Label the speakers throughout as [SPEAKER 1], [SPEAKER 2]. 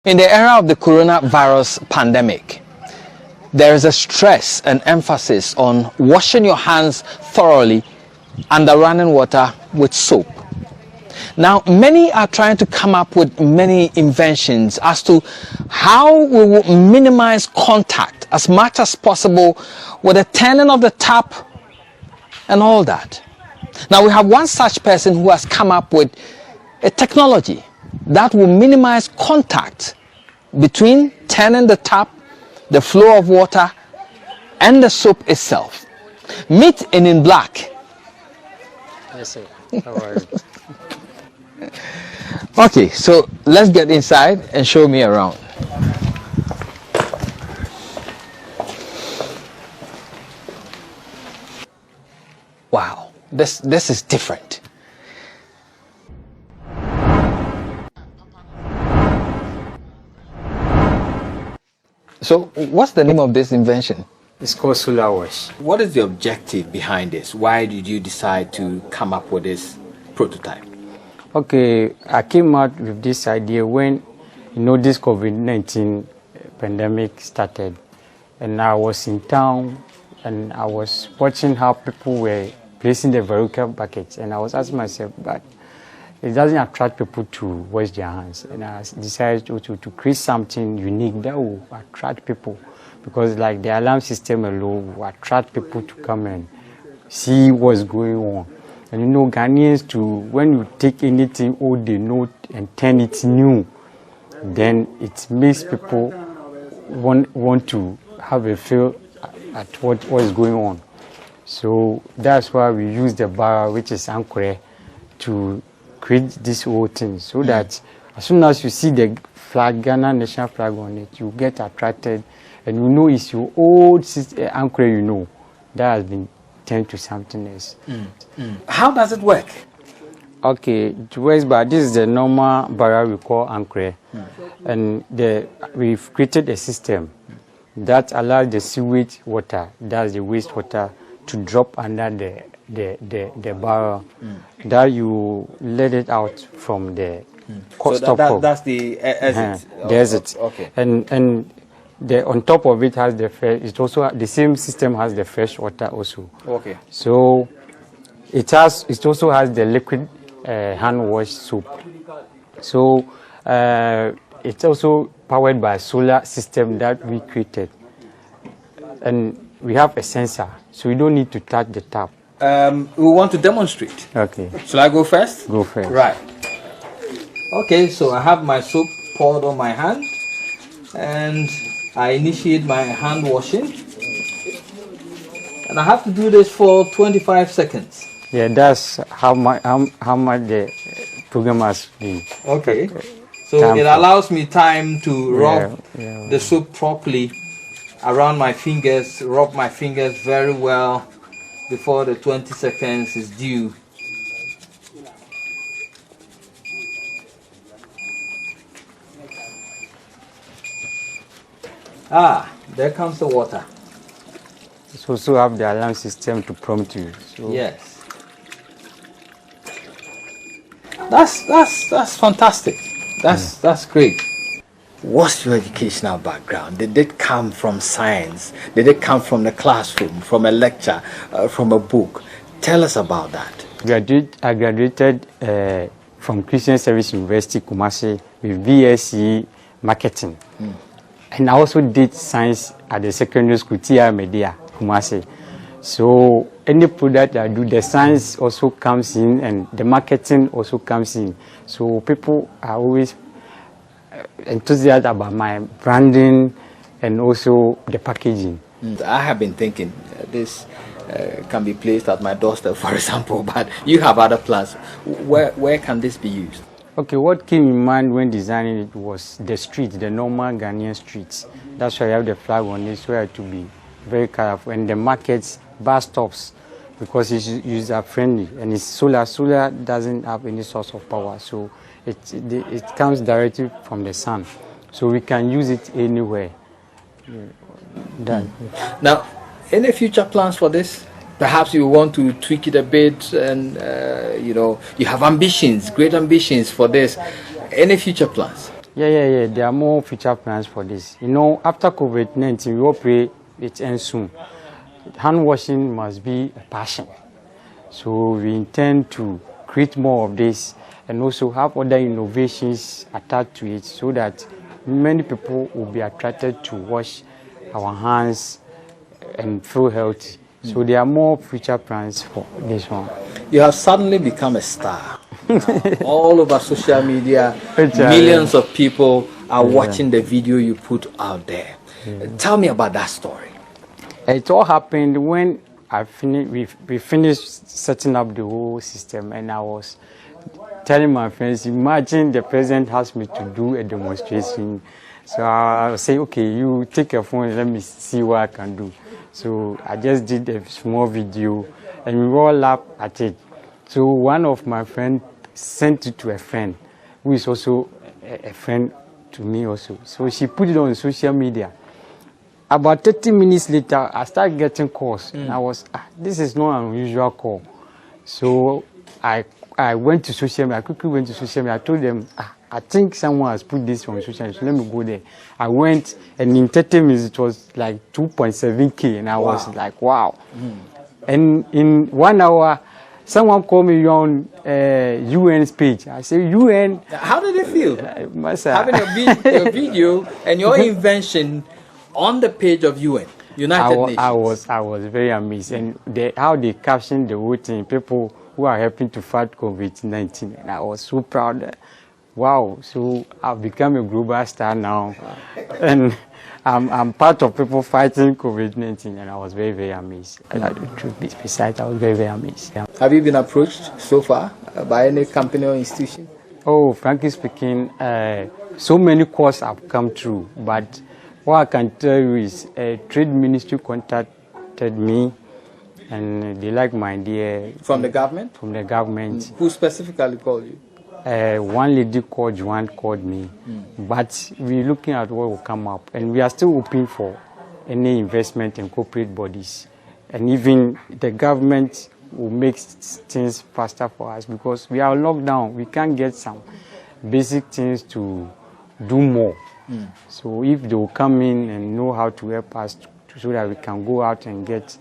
[SPEAKER 1] In the era of the coronavirus pandemic, there is a stress and emphasis on washing your hands thoroughly under running water with soap. Now, many are trying to come up with many inventions as to how we will minimize contact as much as possible with the turning of the tap and all that. Now, we have one such person who has come up with a technology that will minimize contact between turning the tap, the flow of water, and the soap itself. Meet in black.
[SPEAKER 2] Yes, sir. How are you?
[SPEAKER 1] Okay, so let's get inside and show me around. Wow, this is different. So, what's the name of this invention?
[SPEAKER 2] It's called solar wash.
[SPEAKER 1] What is the objective behind this? Why did you decide to come up with this prototype?
[SPEAKER 2] Okay, I came out with this idea when, this COVID-19 pandemic started. And I was in town and I was watching how people were placing the vertical buckets. And I was asking myself, but it doesn't attract people to wash their hands. And I decided to create something unique that will attract people. Because like the alarm system alone will attract people to come and see what's going on. And Ghanaians too, when you take anything old they know and turn it new, then it makes people want to have a feel at what is going on. So that's why we use the barrel, which is Ankure, to create this whole thing, so that as soon as you see the flag, Ghana national flag on it, you get attracted, and it's your old Ankure, that has been turned to something else.
[SPEAKER 1] How does it work?
[SPEAKER 2] Okay, it works, but this is the normal barrel we call Ankure, and we've created a system that allows the sewage water, that's the wastewater, to drop under the barrel, that you let it out from the
[SPEAKER 1] so that's the exit.
[SPEAKER 2] The exit.
[SPEAKER 1] Okay.
[SPEAKER 2] And on top of it has the fresh. It also the same system has the fresh water also.
[SPEAKER 1] Okay.
[SPEAKER 2] So it also has the liquid hand wash soap. So it's also powered by a solar system that we created, and we have a sensor, so we don't need to touch the tap.
[SPEAKER 1] We want to demonstrate.
[SPEAKER 2] Okay.
[SPEAKER 1] Shall I go first?
[SPEAKER 2] Go first.
[SPEAKER 1] Right. Okay, so I have my soap poured on my hand, and I initiate my hand washing, and I have to do this for 25 seconds.
[SPEAKER 2] Yeah, that's how much the program has been.
[SPEAKER 1] Okay. So it allows me time to rub the soap properly around my fingers, rub my fingers very well before the 20 seconds is due. There comes the water.
[SPEAKER 2] It also have the alarm system to prompt you. So.
[SPEAKER 1] Yes. That's fantastic. That's great. What's your educational background? Did it come from science? Did it come from the classroom, from a lecture, from a book? Tell us about that.
[SPEAKER 2] I graduated from Christian Service University, Kumasi, with BSc Marketing. And I also did science at the secondary school, TR Media, Kumasi. So any product I do, the science also comes in and the marketing also comes in. So people are always enthusiastic about my branding and also the packaging.
[SPEAKER 1] I have been thinking this can be placed at my doorstep, for example, but you have other plans. Where can this be used?
[SPEAKER 2] Okay, what came in mind when designing it was the street, the normal Ghanaian streets. That's why I have the flag on it, so I have to be very careful. And the markets, bus stops, because it's user-friendly and it's solar. Solar doesn't have any source of power, so it comes directly from the sun. So we can use it anywhere.
[SPEAKER 1] Now, any future plans for this? Perhaps you want to tweak it a bit, and you have ambitions, great ambitions for this. Any future plans?
[SPEAKER 2] Yeah. There are more future plans for this. You know, after COVID-19, we all pray it ends soon. Hand washing must be a passion. So we intend to create more of this and also have other innovations attached to it so that many people will be attracted to wash our hands and feel healthy. So there are more future plans for this one.
[SPEAKER 1] You have suddenly become a star. All over social media, millions of people are watching the video you put out there. Tell me about that story.
[SPEAKER 2] It all happened when we finished setting up the whole system, and I was telling my friends, imagine the president asked me to do a demonstration. So I was saying, okay, you take your phone and let me see what I can do. So I just did a small video and we all laughed at it. So one of my friends sent it to a friend who is also a friend to me also. So she put it on social media. About 30 minutes later, I started getting calls. And I was, this is not an unusual call. So I went to social media. I quickly went to social media. I told them, I think someone has put this on social media. So let me go there. I went, and in 30 minutes, it was like 2.7K. And I was like, wow. And in 1 hour, someone called me on UN's page. I said, UN.
[SPEAKER 1] How did it feel? Having your video and your invention on the page of UN, United Nations.
[SPEAKER 2] I was very amazed. And how they captioned the whole thing, people who are helping to fight COVID-19. And I was so proud. Wow, so I've become a global star now. And I'm part of people fighting COVID-19, and I was very, very amazed. Besides, I was very, very amazed. Yeah.
[SPEAKER 1] Have you been approached so far by any company or institution?
[SPEAKER 2] Oh, frankly speaking, so many calls have come through, but what I can tell you is a trade ministry contacted me, and they like my idea.
[SPEAKER 1] From the government?
[SPEAKER 2] From the government.
[SPEAKER 1] Who specifically called you?
[SPEAKER 2] One lady called Joanne called me, but we're looking at what will come up, and we are still open for any investment in corporate bodies, and even the government will make things faster for us because we are locked down. We can't get some basic things to do more. So if they will come in and know how to help us so that we can go out and get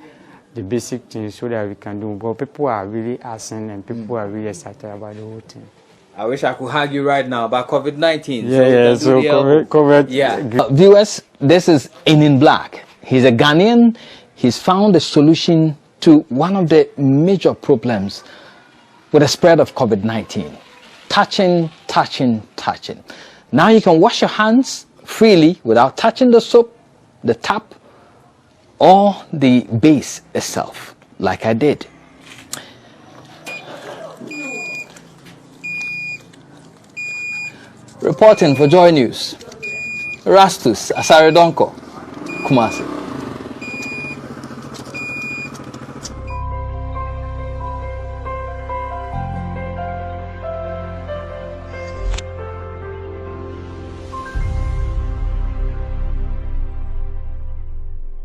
[SPEAKER 2] the basic things so that we can do. But people are really asking and people are really excited about the whole thing.
[SPEAKER 1] I wish I could hug you right now about COVID-19.
[SPEAKER 2] So COVID.
[SPEAKER 1] Viewers, this is In Black. He's a Ghanaian. He's found a solution to one of the major problems with the spread of COVID-19. Touching. Now you can wash your hands freely without touching the soap, the tap, or the base itself, like I did. Reporting for Joy News, Rastus Asaredonko, Kumasi.